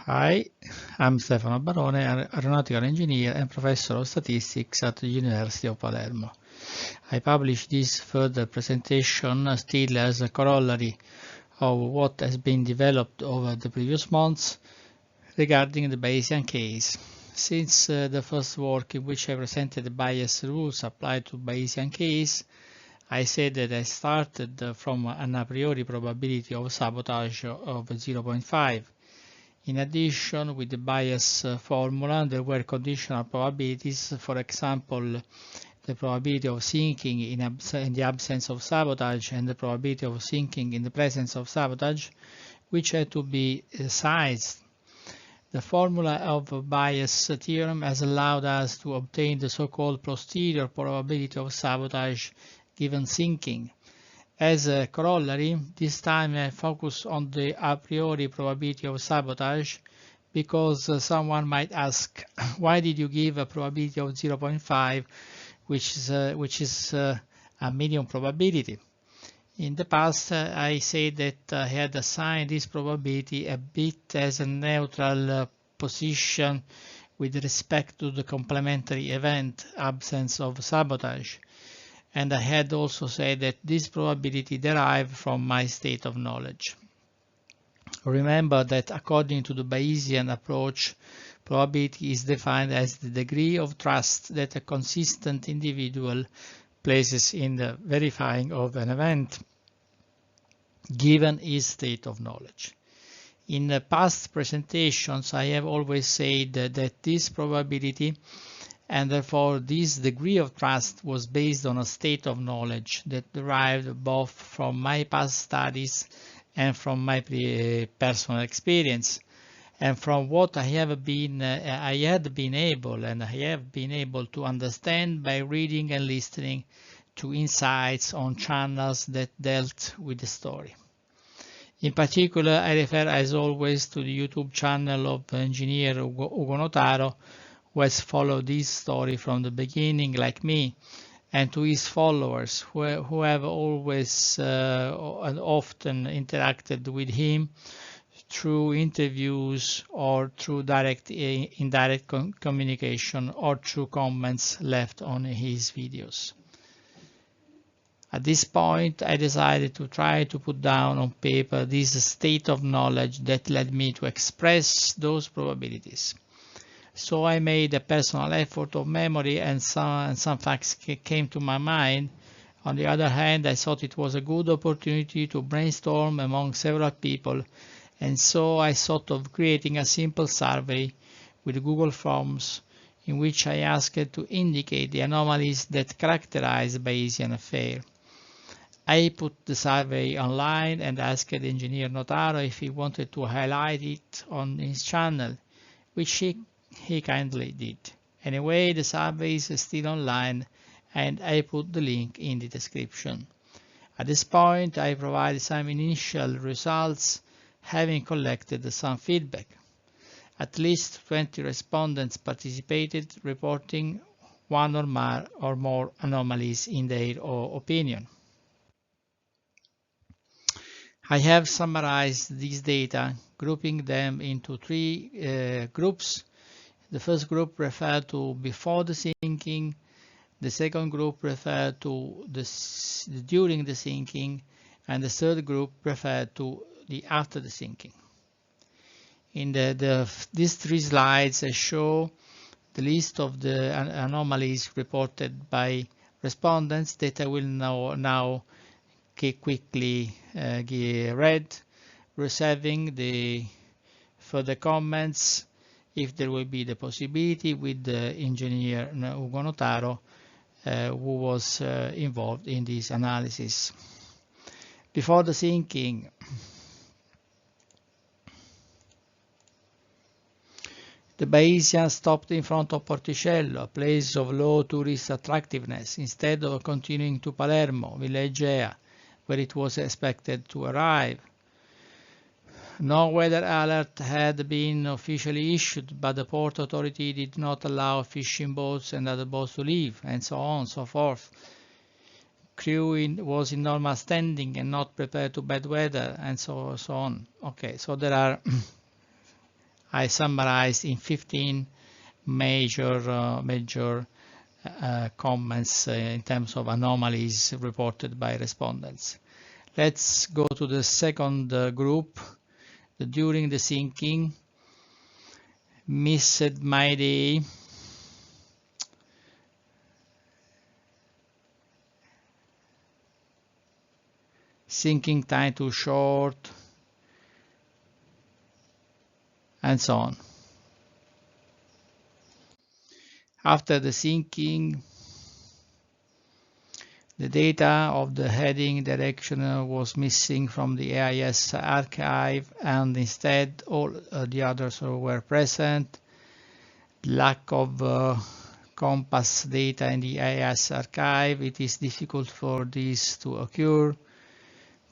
Hi, I'm Stefano Barone, an aeronautical engineer and professor of statistics at the University of Palermo. I publish this further presentation still as a corollary of what has been developed over the previous months regarding the Bayesian case. Since the first work in which I presented the bias rules applied to Bayesian case, I said that I started from an a priori probability of sabotage of 0.5. In addition, with the bias formula, there were conditional probabilities, for example, the probability of sinking in the absence of sabotage and the probability of sinking in the presence of sabotage, which had to be sized. The formula of Bayes' theorem has allowed us to obtain the so-called posterior probability of sabotage given sinking. As a corollary, this time I focus on the a priori probability of sabotage because someone might ask, why did you give a probability of 0.5, which is a medium probability? In the past, I said that I had assigned this probability a bit as a neutral position with respect to the complementary event absence of sabotage. And I had also said that this probability derived from my state of knowledge. Remember that according to the Bayesian approach, probability is defined as the degree of trust that a consistent individual places in the verifying of an event, given his state of knowledge. In the past presentations, I have always said that this probability and therefore this degree of trust was based on a state of knowledge that derived both from my past studies and from my personal experience, and from what I had been able to understand by reading and listening to insights on channels that dealt with the story. In particular, I refer as always to the YouTube channel of engineer Ugo Notaro, who has followed this story from the beginning like me, and to his followers who have always and often interacted with him through interviews or through indirect communication or through comments left on his videos. At this point, I decided to try to put down on paper this state of knowledge that led me to express those probabilities. So I made a personal effort of memory and some facts came to my mind. On the other hand, I thought it was a good opportunity to brainstorm among several people, and so I thought of creating a simple survey with Google Forms in which I asked to indicate the anomalies that characterize Bayesian affair. I put the survey online and asked engineer Notaro if he wanted to highlight it on his channel, which he kindly did. Anyway, the survey is still online and I put the link in the description. At this point, I provide some initial results, having collected some feedback. At least 20 respondents participated, reporting one or more anomalies in their opinion. I have summarized these data, grouping them into three groups. The first group referred to before the sinking, the second group referred to during the sinking, and the third group referred to the after the sinking. In these three slides, I show the list of the anomalies reported by respondents that I will now quickly read, reserving the further comments if there will be the possibility with the engineer Ugo Notaro, who was involved in this analysis. Before the sinking, the Bayesian stopped in front of Porticello, a place of low tourist attractiveness, instead of continuing to Palermo, Villa Egea, where it was expected to arrive. No weather alert had been officially issued, but the port authority did not allow fishing boats and other boats to leave, and so on and so forth. Crew was in normal standing and not prepared to bad weather, and so on. Okay, so there are I summarized in 15 major comments in terms of anomalies reported by respondents. Let's go to the second group. During the sinking, missed my day, sinking time too short, and so on. After the sinking, the data of the heading direction was missing from the AIS archive, and instead all the others were present. Lack of compass data in the AIS archive, it is difficult for this to occur.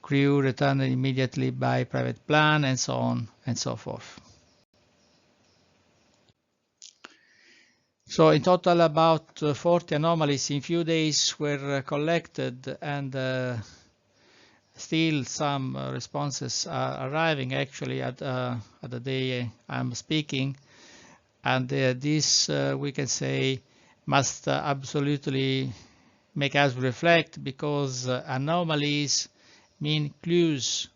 Crew returned immediately by private plan, and so on and so forth. So in total, about 40 anomalies in few days were collected, and still some responses are arriving actually at the day I'm speaking. And this, we can say, must absolutely make us reflect, because anomalies mean clues.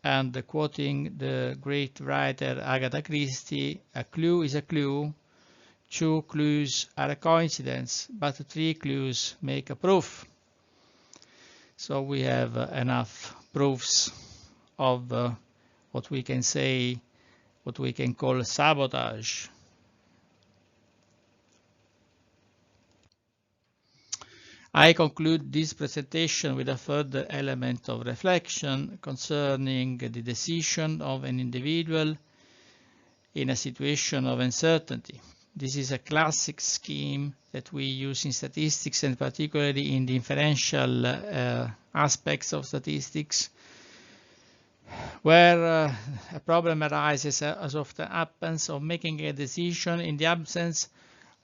And quoting the great writer Agatha Christie, a clue is a clue. 2 clues are a coincidence, but 3 clues make a proof. So we have enough proofs of what we can say, what we can call sabotage. I conclude this presentation with a further element of reflection concerning the decision of an individual in a situation of uncertainty. This is a classic scheme that we use in statistics, and particularly in the inferential aspects of statistics, where a problem arises, as often happens, of making a decision in the absence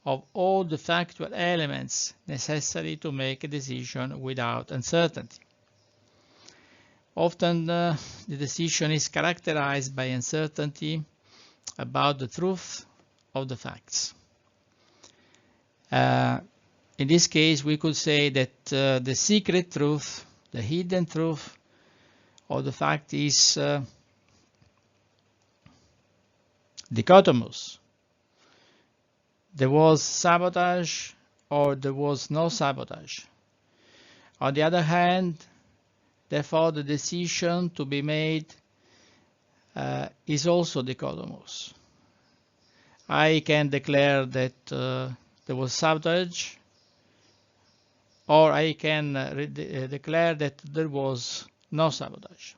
of all the factual elements necessary to make a decision without uncertainty. Often the decision is characterized by uncertainty about the truth of the facts. In this case, we could say that the secret truth, the hidden truth of the fact is dichotomous. There was sabotage or there was no sabotage. On the other hand, therefore, the decision to be made is also dichotomous. I can declare that there was sabotage, or I can declare that there was no sabotage.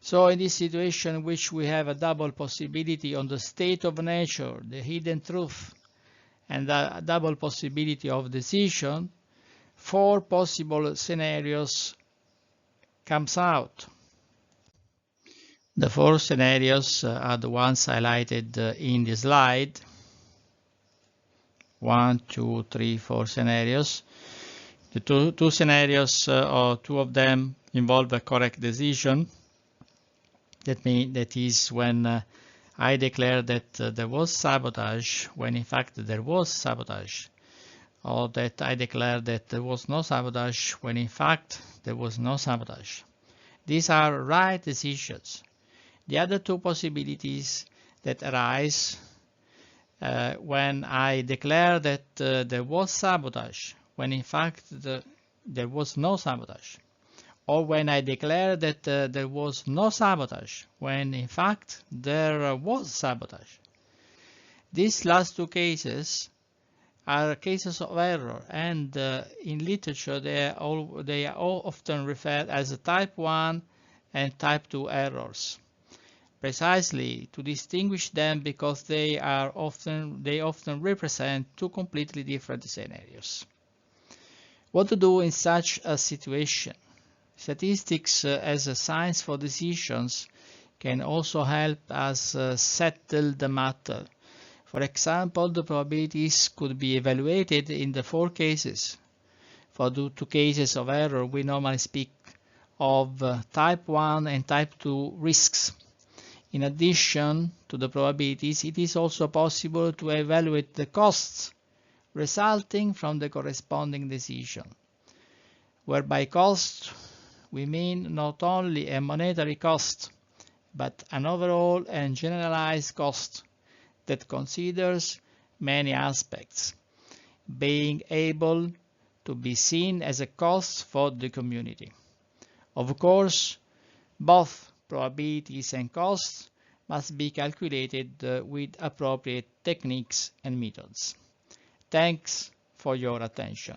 So in this situation in which we have a double possibility on the state of nature, the hidden truth, and a double possibility of decision, 4 possible scenarios comes out. The 4 scenarios are the ones highlighted in the slide. 1, 2, 3, 4 scenarios. The two scenarios, or 2 of them, involve a correct decision. That is when I declare that there was sabotage, when in fact there was sabotage, or that I declare that there was no sabotage, when in fact there was no sabotage. These are right decisions. The other 2 possibilities that arise when I declare that there was sabotage, when in fact there was no sabotage, or when I declare that there was no sabotage, when in fact there was sabotage. These last 2 cases are cases of error, and in literature they are all often referred as type 1 and type 2 errors, precisely to distinguish them, because they often represent 2 completely different scenarios. What to do in such a situation? Statistics as a science for decisions can also help us settle the matter. For example, the probabilities could be evaluated in the 4 cases. For the 2 cases of error, we normally speak of type 1 and type 2 risks. In addition to the probabilities, it is also possible to evaluate the costs resulting from the corresponding decision, where by cost we mean not only a monetary cost, but an overall and generalized cost that considers many aspects, being able to be seen as a cost for the community. Of course, both probabilities and costs must be calculated with appropriate techniques and methods. Thanks for your attention.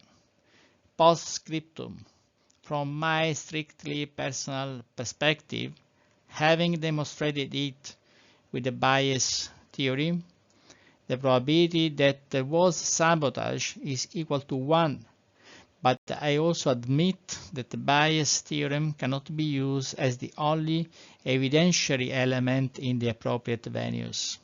Postscriptum. From my strictly personal perspective, having demonstrated it with the Bayes theorem, the probability that there was sabotage is equal to 1, but I also admit that the Bayes theorem cannot be used as the only evidentiary element in the appropriate venues.